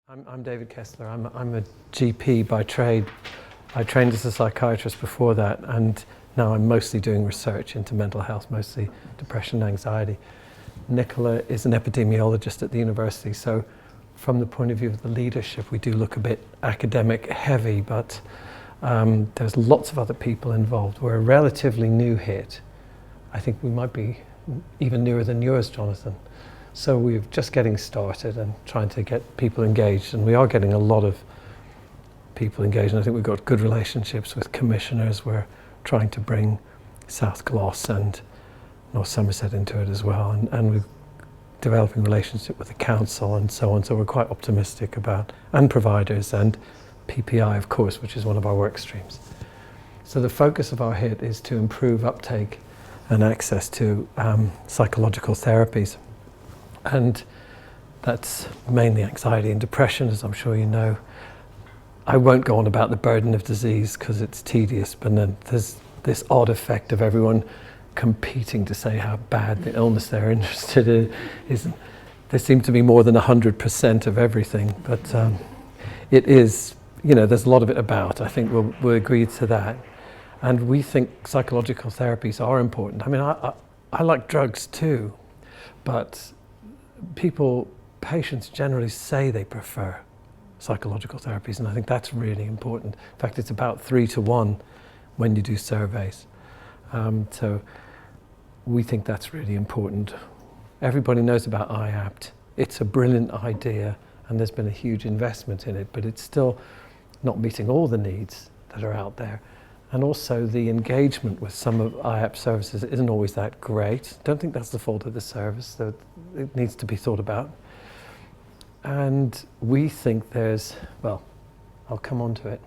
I'm David Kessler. I'm a GP by trade. I trained as a psychiatrist before that, and now I'm mostly doing research into mental health, mostly depression and anxiety. Nicola is an epidemiologist at the university, so from the point of view of the leadership, we do look a bit academic heavy, but there's lots of other people involved. We're a relatively new HIT. I think we might be even newer than yours, Jonathan. So we're just getting started and trying to get people engaged, and we are getting a lot of people engaged, and I think we've got good relationships with commissioners. We're trying to bring South Gloss and North Somerset into it as well, and we're developing relationship with the council and so on, so we're quite optimistic about, and providers, and PPI of course, which is one of our work streams. So the focus of our HIT is to improve uptake and access to psychological therapies. And that's mainly anxiety and depression, as I'm sure you know. I won't go on about the burden of disease because it's tedious, but then there's this odd effect of everyone competing to say how bad the illness they're interested in is. There seems to be more than 100% of everything, but it is, you know, there's a lot of it about. I think we'll agree to that. And we think psychological therapies are important. I mean, I like drugs too, but patients generally say they prefer psychological therapies, and I think that's really important. In fact, it's about 3-to-1 when you do surveys. So we think that's really important. Everybody knows about IAPT. It's a brilliant idea, and there's been a huge investment in it, but it's still not meeting all the needs that are out there. And also the engagement with some of IAPT services isn't always that great. Don't think that's the fault of the service, that it needs to be thought about. And we think there's, well, I'll come on to it.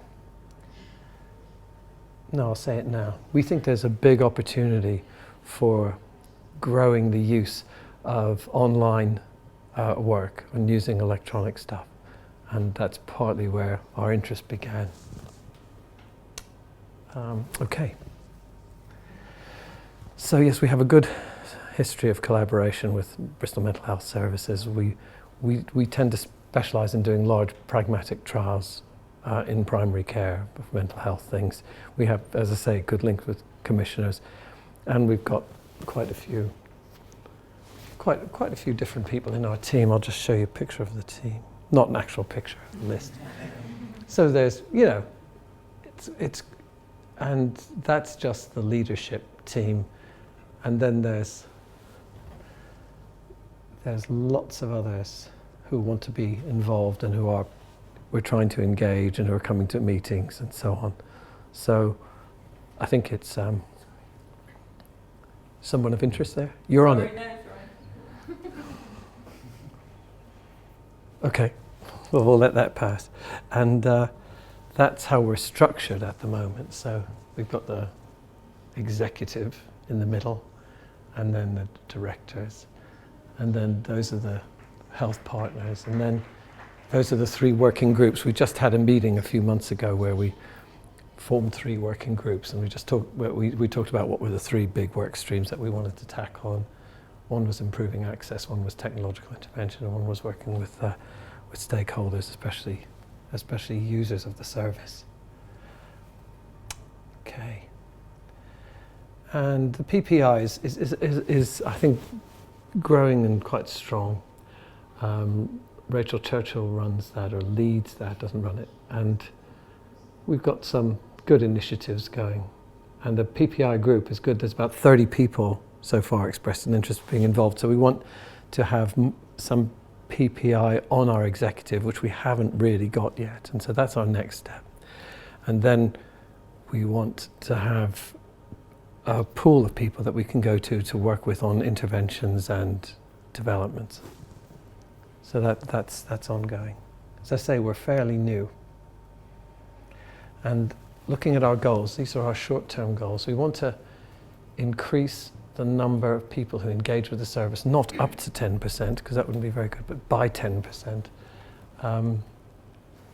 No, I'll say it now. We think there's a big opportunity for growing the use of online work and using electronic stuff. And that's partly where our interest began. Okay. So yes, we have a good history of collaboration with Bristol Mental Health Services. We tend to specialise in doing large pragmatic trials in primary care of mental health things. We have, as I say, good links with commissioners, and we've got quite a few different people in our team. I'll just show you a picture of the team, not an actual picture, list. So there's, you know, it's and that's just the leadership team, and then there's lots of others who want to be involved and we're trying to engage and who are coming to meetings and so on. So I think it's someone of interest there. You're on it. Okay, well, we'll let that pass. And that's how we're structured at the moment. So we've got the executive in the middle, and then the directors, and then those are the health partners, and then those are the 3 working groups. We just had a meeting a few months ago where we formed 3 working groups, and we talked about what were the 3 big work streams that we wanted to tackle. And one was improving access, one was technological intervention, and one was working with stakeholders, especially users of the service. Okay. And the PPI is I think growing and quite strong. Rachel Churchill runs that, or leads that, doesn't run it. And we've got some good initiatives going. And the PPI group is good. There's about 30 people so far expressed an interest in being involved. So we want to have some PPI on our executive, which we haven't really got yet. And so that's our next step. And then we want to have a pool of people that we can go to work with on interventions and developments. So that's ongoing. As I say, we're fairly new. And looking at our goals, these are our short-term goals. We want to increase the number of people who engage with the service, not up to 10%, because that wouldn't be very good, but by 10%. I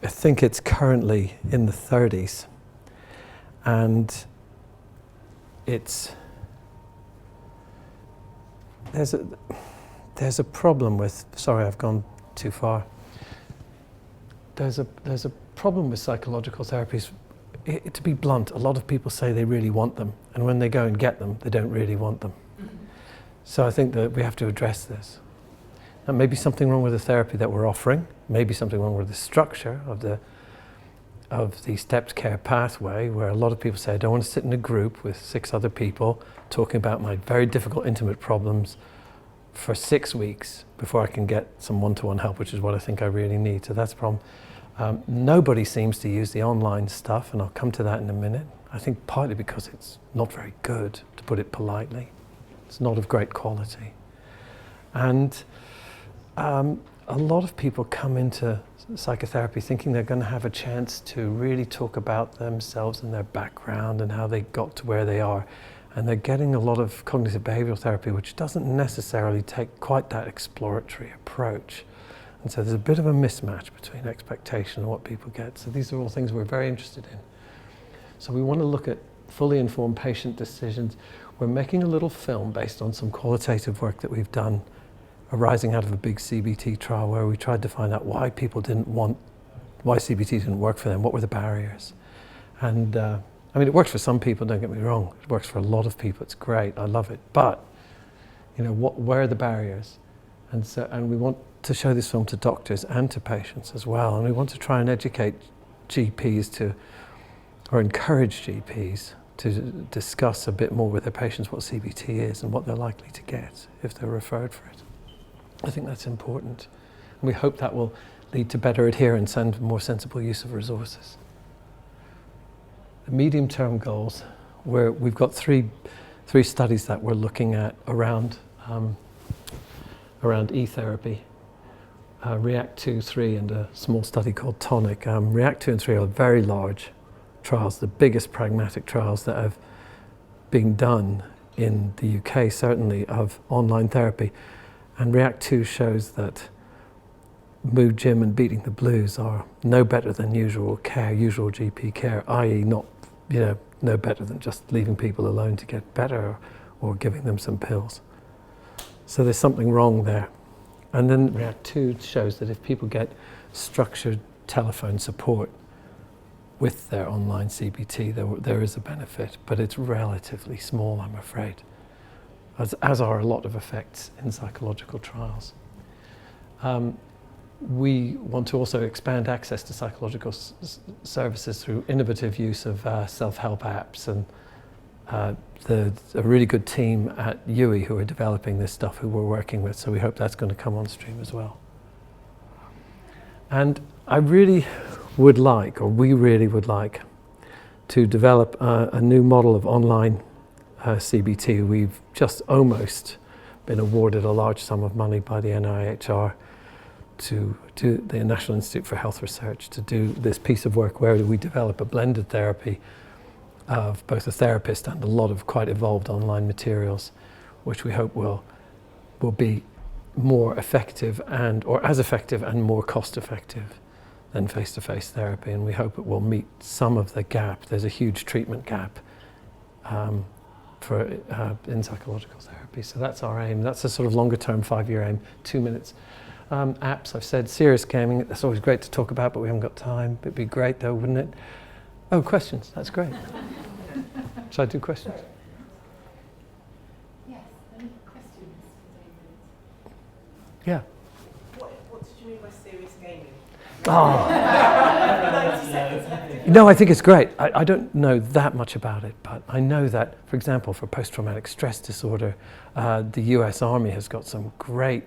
think it's currently in the 30s. And there's a problem with, sorry, I've gone too far. there's a problem with psychological therapies. To be blunt, a lot of people say they really want them, and when they go and get them, they don't really want them. So I think that we have to address this. There may be something wrong with the therapy that we're offering, maybe something wrong with the structure of the stepped care pathway, where a lot of people say, I don't want to sit in a group with 6 other people talking about my very difficult intimate problems for 6 weeks before I can get some one-to-one help, which is what I think I really need. So that's a problem. Nobody seems to use the online stuff, and I'll come to that in a minute. I think partly because it's not very good, to put it politely. It's not of great quality. And a lot of people come into psychotherapy thinking they're going to have a chance to really talk about themselves and their background and how they got to where they are. And they're getting a lot of cognitive behavioral therapy, which doesn't necessarily take quite that exploratory approach. And so there's a bit of a mismatch between expectation and what people get. So these are all things we're very interested in. So we want to look at fully informed patient decisions. We're making a little film based on some qualitative work that we've done arising out of a big CBT trial where we tried to find out why people why CBT didn't work for them, what were the barriers. And I mean, it works for some people, don't get me wrong. It works for a lot of people, it's great, I love it. But, where are the barriers? And we want to show this film to doctors and to patients as well. And we want to try and educate GPs or encourage GPs to discuss a bit more with their patients what CBT is and what they're likely to get if they're referred for it. I think that's important. And we hope that will lead to better adherence and more sensible use of resources. The medium-term goals, we've got three studies that we're looking at around e-therapy. REACT 2, 3, and a small study called TONIC. REACT 2 and 3 are very large trials, the biggest pragmatic trials that have been done in the UK, certainly, of online therapy. And REACT 2 shows that mood gym and beating the blues are no better than usual GP care, i.e. not, no better than just leaving people alone to get better or giving them some pills. So there's something wrong there. And then REACT 2 shows that if people get structured telephone support with their online CBT, there is a benefit, but it's relatively small, I'm afraid, as are a lot of effects in psychological trials. We want to also expand access to psychological services through innovative use of self-help apps, and a really good team at UWI who are developing this stuff who we're working with, so we hope that's going to come on stream as well. And I really would like, or we really would like, to develop a new model of online CBT. We've just almost been awarded a large sum of money by the NIHR to the National Institute for Health Research to do this piece of work where we develop a blended therapy of both a therapist and a lot of quite evolved online materials, which we hope will be more effective or as effective and more cost effective than face-to-face therapy, and we hope it will meet some of the gap. There's a huge treatment gap in psychological therapy, so that's our aim. That's a sort of longer-term 5-year aim. 2 minutes. Apps, I've said, serious gaming, that's always great to talk about, but we haven't got time. It'd be great though, wouldn't it? Oh, questions, that's great. Shall I do questions? Yes, any questions for David? Yeah. What did you mean by serious gaming? Oh. 90 seconds. No, I think it's great. I don't know that much about it, but I know that, for example, for post-traumatic stress disorder, the US Army has got some great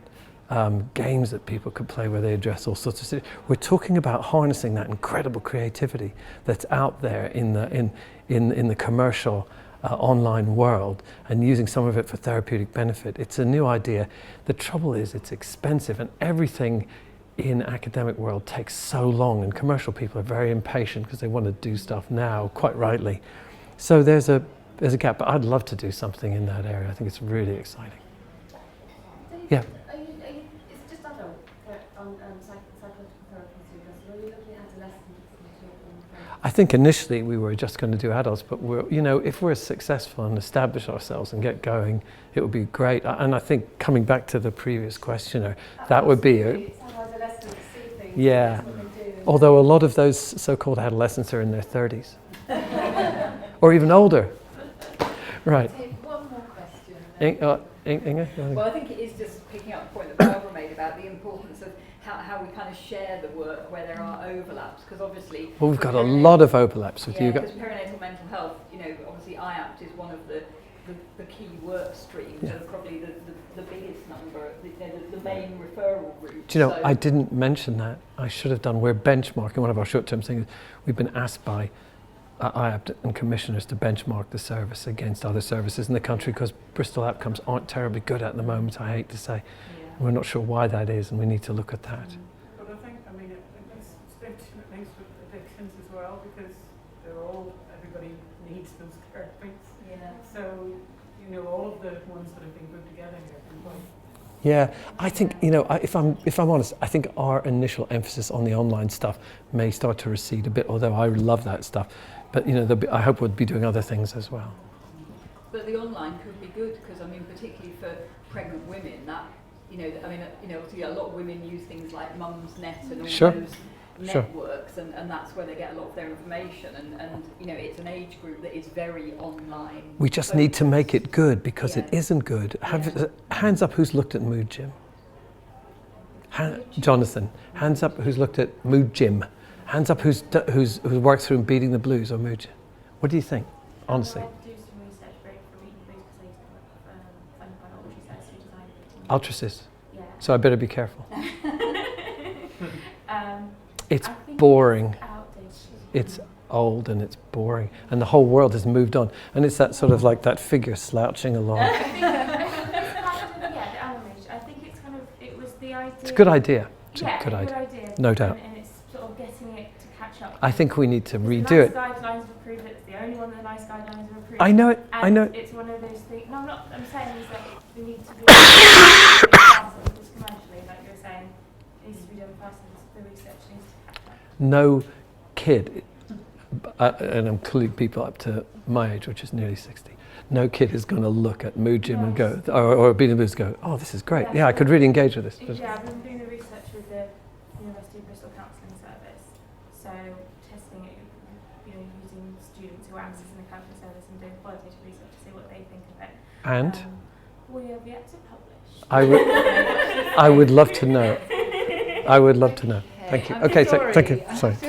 games that people could play where they address all sorts of situations. We're talking about harnessing that incredible creativity that's out there in the commercial online world and using some of it for therapeutic benefit. It's a new idea. The trouble is it's expensive, and everything in academic world takes so long, and commercial people are very impatient because they want to do stuff now, quite rightly. So there's a gap, but I'd love to do something in that area. I think it's really exciting. Yeah. It's just adult psychological therapies you address, or are you looking at adolescents and children? I think initially we were just going to do adults, but if we're successful and establish ourselves and get going, it would be great. And I think coming back to the previous questioner, that would be it's how adolescents see things. Yeah. That's what they do. Although a lot of those so-called adolescents are in their 30s. Or even older. Right. One more question. Inge? Well, I think it is just picking up the point that Barbara made about the importance of how we kind of share the work where there are overlaps, because obviously... Well, we've got a lot of overlaps with you guys. Because perinatal mental health, you know, obviously IAPT is one of the key work streams, and probably the biggest number, the main referral route. Do you know, I didn't mention that. I should have done. We're benchmarking, one of our short-term things. We've been asked by IAPT and commissioners to benchmark the service against other services in the country, because Bristol outcomes aren't terribly good at the moment, I hate to say. We're not sure why that is, and we need to look at that. But I think, I mean, it's links with addictions as well, because everybody needs those therapies. Yeah. So, you know, all of the ones that have been put together here have been quite... Yeah, I think, you know, if I'm honest, I think our initial emphasis on the online stuff may start to recede a bit, although I love that stuff. But, you know, I hope we'll be doing other things as well. But the online could be good, because, I mean, particularly for pregnant women, that, you know, I mean, you know, obviously a lot of women use things like Mum's Net and all those networks, and that's where they get a lot of their information, and you know, it's an age group that is very online. We just need to make it good, because it isn't good. Hands up who's looked at Mood Gym. Jonathan, hands up who's looked at Mood Gym. Hands up who's worked through Beating the Blues or Mood Gym. What do you think, honestly? I do some research break for Beating the Blues, because I used to funded by Ultracysts who designed it. Ultracysts. Yeah. So I better be careful. It's I think boring. It's outdated. It's old and it's boring, and the whole world has moved on, and it's that sort of like that figure slouching along. I think the animation. I think it's kind of, it was the idea. It's a good idea. It's Yeah, a good idea. idea. No doubt. And it's sort of getting it to catch up. I think we need to redo The it. NICE guidelines have approved it. It's the only one that the NICE guidelines have approved. I know it. And I know it. it's one of those things. No, I'm saying is that we need to do it faster, just commercially, like you're saying. It needs to be done faster. The research needs to catch up. No kid, and I'm including people up to my age, which is nearly 60, no kid is going to look at Mood Gym and go, or Beating the Blues go, oh, this is great. Yeah, I could really engage with this. Yeah, I've been doing the research with the University of Bristol Counselling Service. So testing it, you know, using students who are accessing the counselling service and doing qualitative research to see what they think of it. And We have yet to publish. I would love to know. I would love to know. Thank you. I'm Okay, sorry. thank you. I have Sorry. to